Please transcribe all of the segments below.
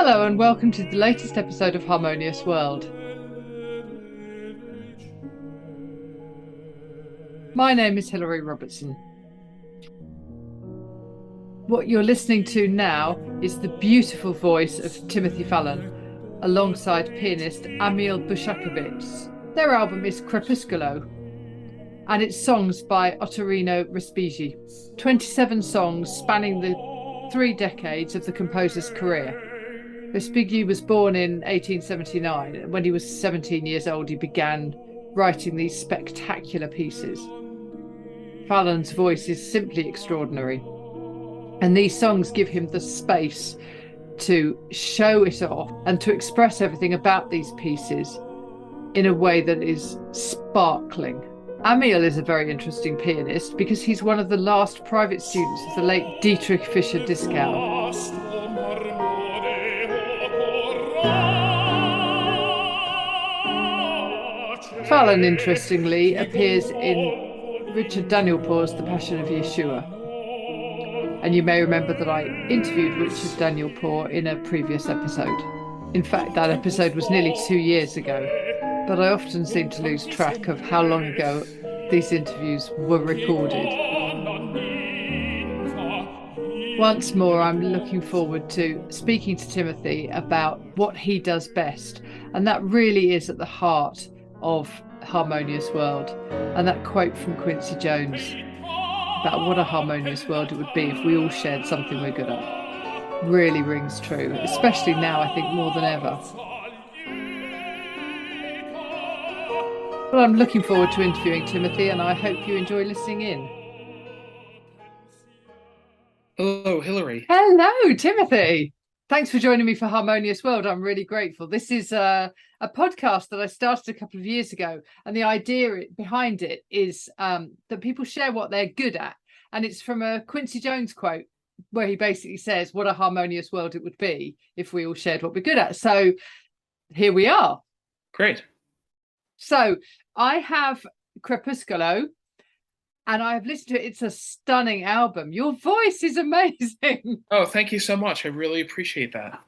Hello and welcome to the latest episode of Harmonious World. My name is Hilary Robertson. What you're listening to now is the beautiful voice of Timothy Fallon alongside pianist Ammiel. Their album is Crepuscolo and it's songs by Ottorino Respighi. 27 songs spanning the 3 decades of the composer's career. Respighi was born in 1879, and when he was 17 years old, he began writing these spectacular pieces. Fallon's voice is simply extraordinary, and these songs give him the space to show it off and to express everything about these pieces in a way that is sparkling. Ammiel is a very interesting pianist because he's one of the last private students of the late Dietrich Fischer-Dieskau. Fallon, interestingly, appears in Richard Danielpour's The Passion of Yeshua. And you may remember that I interviewed Richard Danielpour in a previous episode. In fact, that episode was nearly 2 years ago, but I often seem to lose track of how long ago these interviews were recorded. Once more, I'm looking forward to speaking to Timothy about what he does best, and that really is at the heart of Harmonious World. And that quote from Quincy Jones about what a harmonious world it would be if we all shared something we're good at really rings true, especially now, I think, more than ever. Well, I'm looking forward to interviewing Timothy, and I hope you enjoy listening in. Hello, Hilary. Hello, Timothy. Thanks for joining me for Harmonious World. I'm really grateful. This is a podcast that I started a couple of years ago, and the idea behind it is that people share what they're good at. And it's from a Quincy Jones quote where he basically says, what a harmonious world it would be if we all shared what we're good at. So here we are. Great. So I have Crepuscolo, and I've listened to it. It's a stunning album. Your voice is amazing. Oh, thank you so much. I really appreciate that.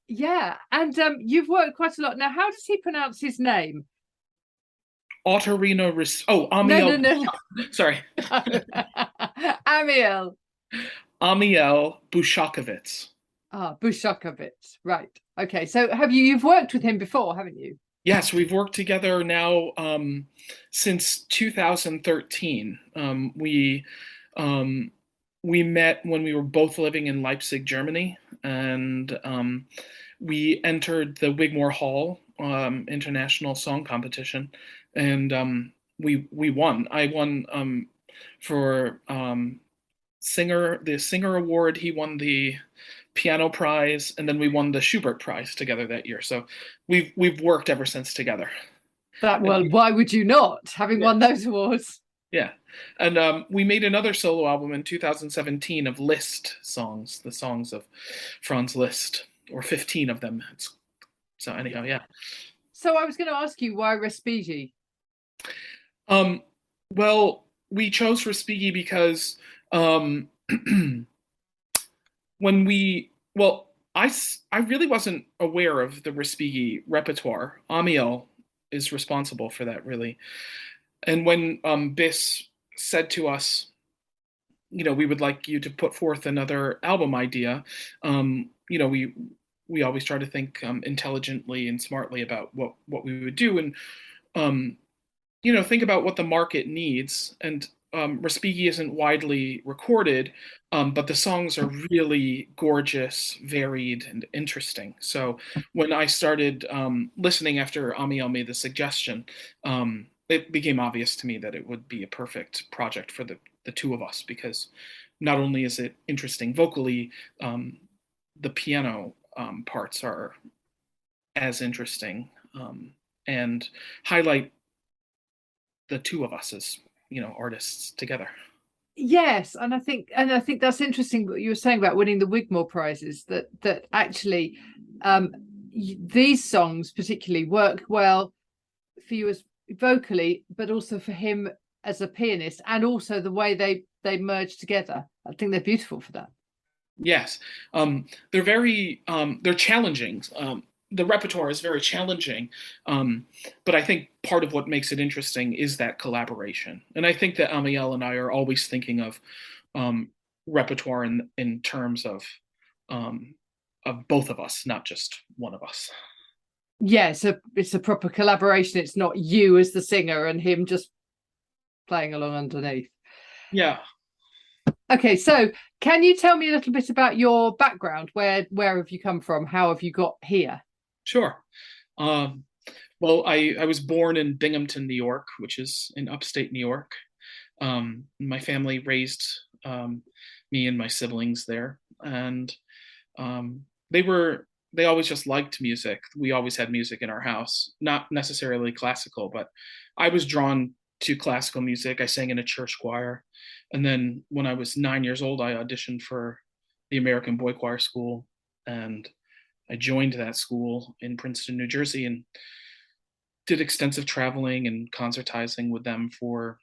Yeah, and you've worked quite a lot. Now, how does he pronounce his name? Ottorino Ammiel. No. Sorry. Ammiel. Ammiel Bushakovitz. Bushakovitz. Right. Okay. So you've worked with him before, haven't you? Yes, we've worked together now since 2013. We met when we were both living in Leipzig, Germany, and we entered the Wigmore Hall International Song Competition, and we won. I won for the singer award. He won the piano prize, and then we won the Schubert prize together that year. So we've worked ever since together. Why would you not, having won those awards? Yeah, and we made another solo album in 2017 of Liszt songs, the songs of Franz Liszt, or 15 of them. So anyhow, yeah. So I was going to ask you, why Respighi? Well, we chose Respighi because I really wasn't aware of the Respighi repertoire. Ammiel is responsible for that, really. And when Bis said to us, we would like you to put forth another album idea, we always try to think intelligently and smartly about what we would do, and think about what the market needs. And Respighi isn't widely recorded, but the songs are really gorgeous, varied, and interesting. So when I started listening after Ammiel made the suggestion, it became obvious to me that it would be a perfect project for the two of us, because not only is it interesting vocally, the piano parts are as interesting and highlight the two of us as artists together. Yes, and I think that's interesting what you were saying about winning the Wigmore prizes. That actually these songs particularly work well for you as vocally, but also for him as a pianist, and also the way they merge together. I think they're beautiful for that. Yes, they're very they're challenging. The repertoire is very challenging, um, but I think part of what makes it interesting is that collaboration. And I think that Amiel and I are always thinking um, repertoire in terms um, of both of us, not just one of us. Yeah, it's a proper collaboration. It's not you as the singer and him just playing along underneath. Yeah, Okay, so can you tell me a little bit about your background? Where have you come from? How have you got here? sure. Um, well, I was born in Binghamton, New York, which is in upstate New York. My family raised me and my siblings there, and um, they were they always just liked music. We always had music in our house, not necessarily classical, but I was drawn to classical music. I sang in a church choir, and then when I was 9 years old, I auditioned for the American Boy Choir School, and I joined that school in Princeton, New Jersey, and did extensive traveling and concertizing with them for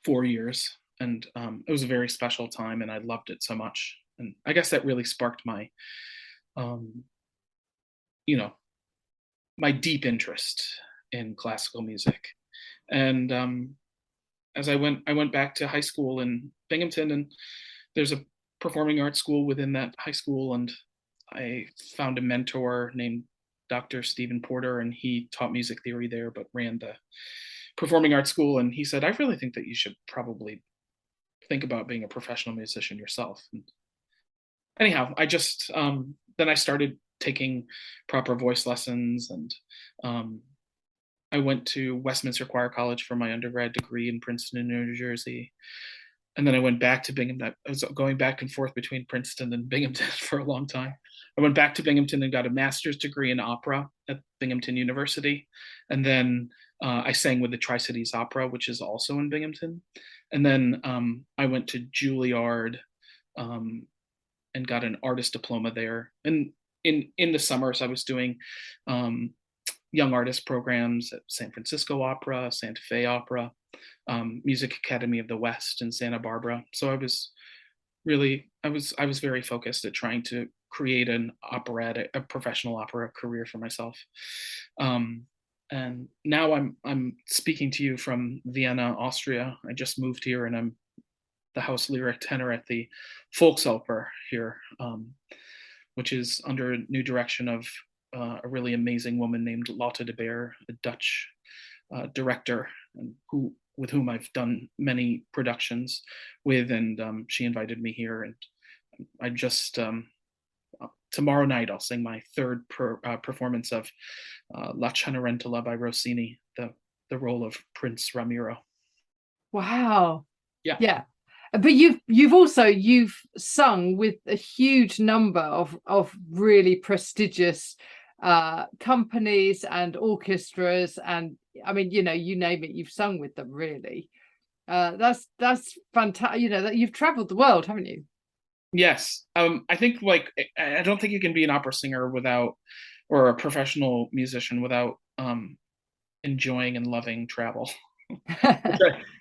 4 years. And it was a very special time, and I loved it so much. And I guess that really sparked um, you know, my deep interest in classical music. And as I went back to high school in Binghamton, and there's a performing arts school within that high school, and I found a mentor named Dr. Stephen Porter, and he taught music theory there, but ran the performing arts school. And he said, I really think that you should probably think about being a professional musician yourself. And anyhow, I just then I started taking proper voice lessons, and um, I went to Westminster Choir College for my undergrad degree in Princeton, New Jersey. And then I went back to Binghamton. I was going back and forth between Princeton and Binghamton for a long time. I went back to Binghamton and got a master's degree in opera at Binghamton University. And then I sang with the Tri Cities Opera, which is also in Binghamton. And then I went to Juilliard um, and got an artist diploma there. And in the summers, I was doing young artist programs at San Francisco Opera, Santa Fe Opera, Music Academy of the West in Santa Barbara. So I was very focused at trying to create a professional opera career for myself. Um, and now I'm speaking to you from Vienna, Austria. I just moved here, and I'm the house lyric tenor at the Volksoper here, which is under new direction of a really amazing woman named Lotte de Beer, a Dutch director, and with whom I've done many productions with, and she invited me here, and I just tomorrow night I'll sing my third performance of La Cenerentola by Rossini, the role of Prince Ramiro. Wow. Yeah. Yeah. But you've sung with a huge number of really prestigious companies and orchestras, and I mean, you name it, you've sung with them, really. That's fantastic. That you've traveled the world, haven't you? Yes. I think I don't think you can be an opera singer without, or a professional musician without enjoying and loving travel,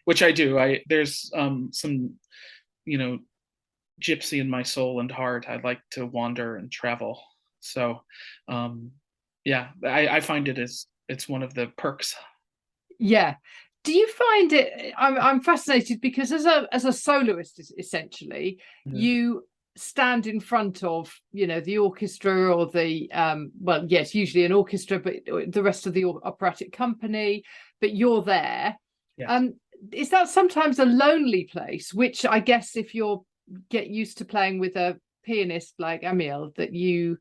which I do. There's some, you know, gypsy in my soul and heart. I like to wander and travel. So, um, yeah, I find it's one of the perks. Yeah. Do you find it? I'm fascinated because as a soloist, essentially, Mhm. you stand in front of the orchestra or the well, yes, usually an orchestra, but the rest of the operatic company. But you're there. Yeah. Um, is that sometimes a lonely place? Which I guess if you're get used to playing with a pianist like Ammiel, that you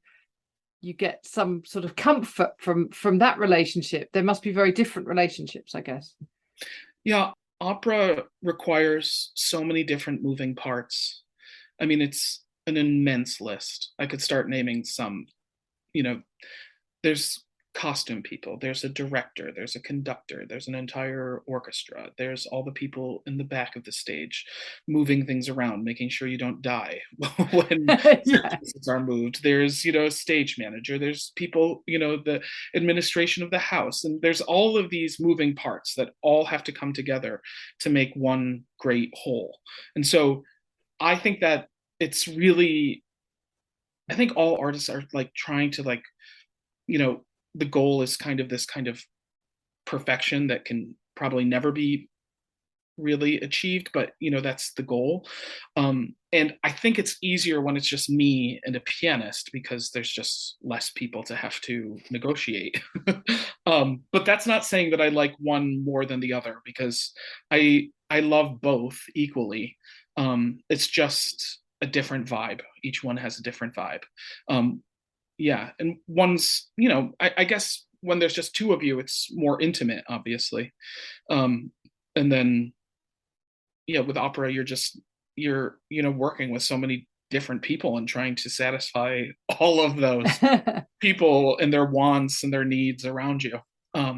get some sort of comfort from that relationship. There must be very different relationships, I guess. Yeah, opera requires so many different moving parts. I mean, it's an immense list. I could start naming some. You know, there's costume people, there's a director, there's a conductor, there's an entire orchestra, there's all the people in the back of the stage moving things around, making sure you don't die when Yeah. pieces are moved. There's, a stage manager, there's people, the administration of the house, and there's all of these moving parts that all have to come together to make one great whole. And so I think that it's really, I think all artists are like trying to like, you know, the goal is kind of this kind of perfection that can probably never be really achieved, but that's the goal. And I think it's easier when it's just me and a pianist because there's just less people to have to negotiate. But that's not saying that I like one more than the other, because I love both equally. It's just a different vibe. Each one has a different vibe. Yeah, and one's, I guess when there's just two of you, it's more intimate, obviously. And then, yeah, with opera, you're working with so many different people and trying to satisfy all of those people and their wants and their needs around you.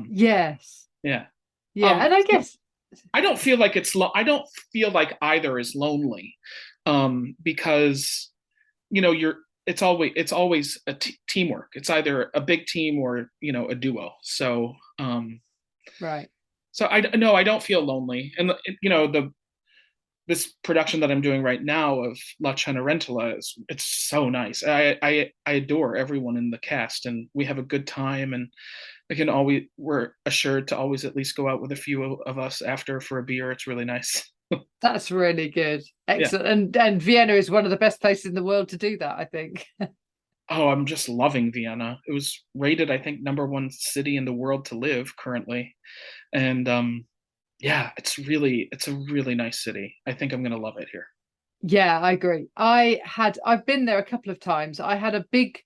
Yes. Yeah. Yeah, and I guess I don't feel like I don't feel like either is lonely, because you're it's always a teamwork. It's either a big team or a duo. So right. so I no, I don't feel lonely. And the this production that I'm doing right now of La Cenerentola it's so nice. I adore everyone in the cast, and we have a good time, and we're assured to always at least go out with a few of us after for a beer. It's really nice. That's really good. Yeah. Excellent. And Vienna is one of the best places in the world to do that, I think. Oh, I'm just loving Vienna. It was rated, I think, #1 city in the world to live currently. And yeah, it's a really nice city. I think I'm gonna love it here. Yeah, I agree. I've been there a couple of times. I had a big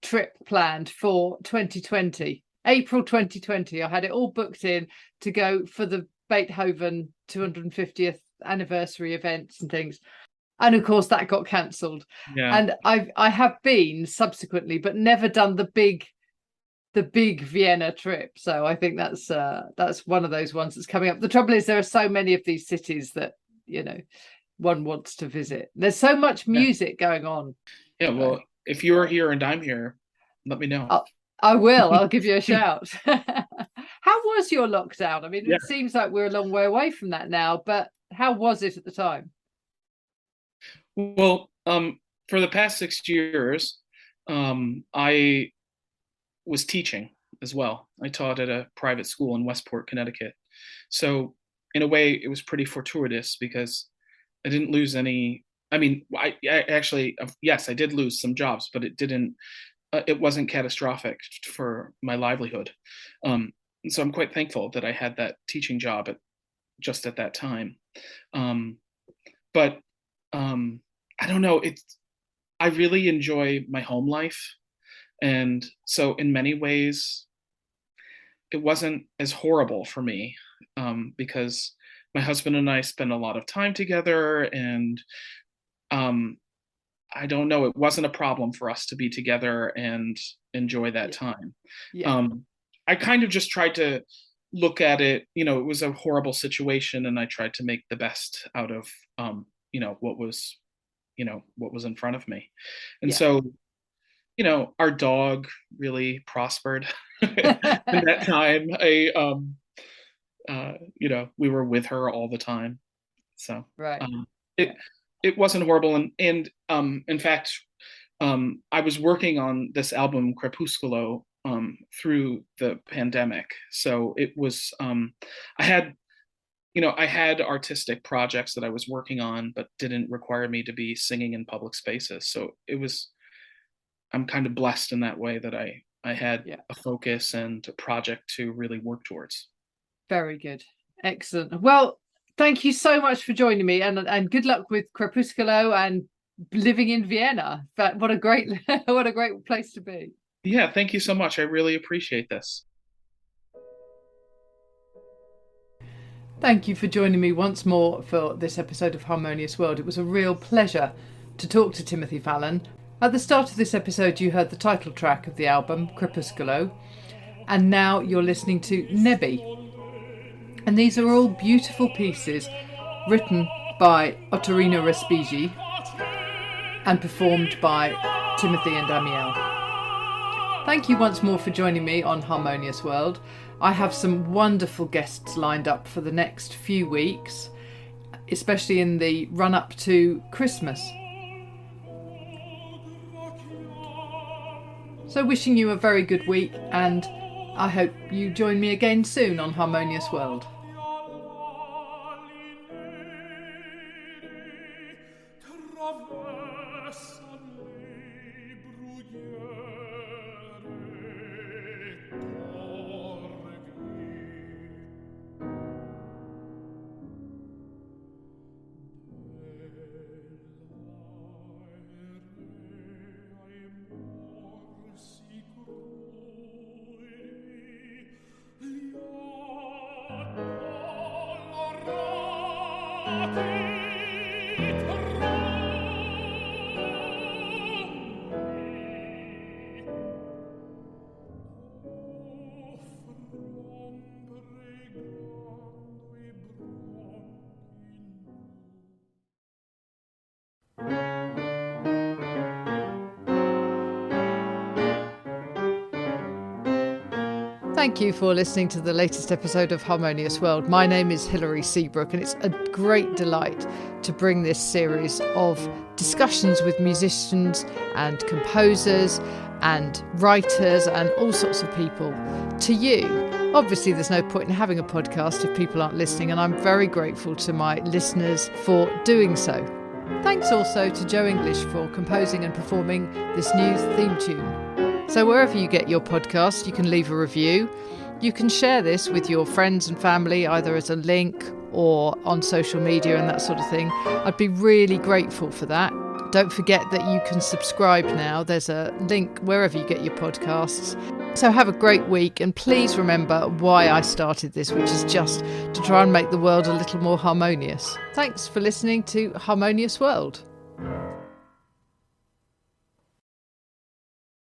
trip planned for 2020, April 2020. I had it all booked in to go for the Beethoven 250th anniversary events and things. And of course that got cancelled. Yeah. And I have been subsequently, but never done the big Vienna trip. So I think that's one of those ones that's coming up. The trouble is there are so many of these cities that, one wants to visit. There's so much music going on. Yeah, well, if you're here and I'm here, let me know. I will. I'll give you a shout. How was your lockdown? I mean, Yeah. it seems like we're a long way away from that now, but how was it at the time? Well, for the past 6 years, I was teaching as well. I taught at a private school in Westport, Connecticut. So in a way, it was pretty fortuitous because I didn't lose any. I mean, I actually, yes, I did lose some jobs, but it wasn't catastrophic for my livelihood. And so I'm quite thankful that I had that teaching job just at that time. But I don't know. I really enjoy my home life, and so in many ways, it wasn't as horrible for me, because my husband and I spend a lot of time together, and um, I don't know, it wasn't a problem for us to be together and enjoy that time. Yeah. I kind of just tried to look at it, it was a horrible situation, and I tried to make the best out of, what was, what was in front of me. And Yeah. so, our dog really prospered in that time. We were with her all the time. So, Right. it, it wasn't horrible. And in fact, I was working on this album Crepuscolo through the pandemic. So it was, I had artistic projects that I was working on, but didn't require me to be singing in public spaces. So I'm kind of blessed in that way that I had a focus and a project to really work towards. Very good. Excellent. Well, thank you so much for joining me, and good luck with Crepuscolo and living in Vienna. But what a great what a great place to be. Yeah, thank you so much. I really appreciate this. Thank you for joining me once more for this episode of Harmonious World. It was a real pleasure to talk to Timothy Fallon. At the start of this episode, you heard the title track of the album, Crepuscolo, and now you're listening to Nebby. And these are all beautiful pieces written by Ottorino Respighi and performed by Timothy and Ammiel. Thank you once more for joining me on Harmonious World. I have some wonderful guests lined up for the next few weeks, especially in the run-up to Christmas. So wishing you a very good week, and I hope you join me again soon on Harmonious World. Thank you for listening to the latest episode of Harmonious World. My name is Hilary Seabrook, and it's a great delight to bring this series of discussions with musicians and composers and writers and all sorts of people to you. Obviously, there's no point in having a podcast if people aren't listening, and I'm very grateful to my listeners for doing so. Thanks also to Joe English for composing and performing this new theme tune. So wherever you get your podcast, you can leave a review. You can share this with your friends and family, either as a link or on social media and that sort of thing. I'd be really grateful for that. Don't forget that you can subscribe now. There's a link wherever you get your podcasts. So have a great week, and please remember why I started this, which is just to try and make the world a little more harmonious. Thanks for listening to Harmonious World.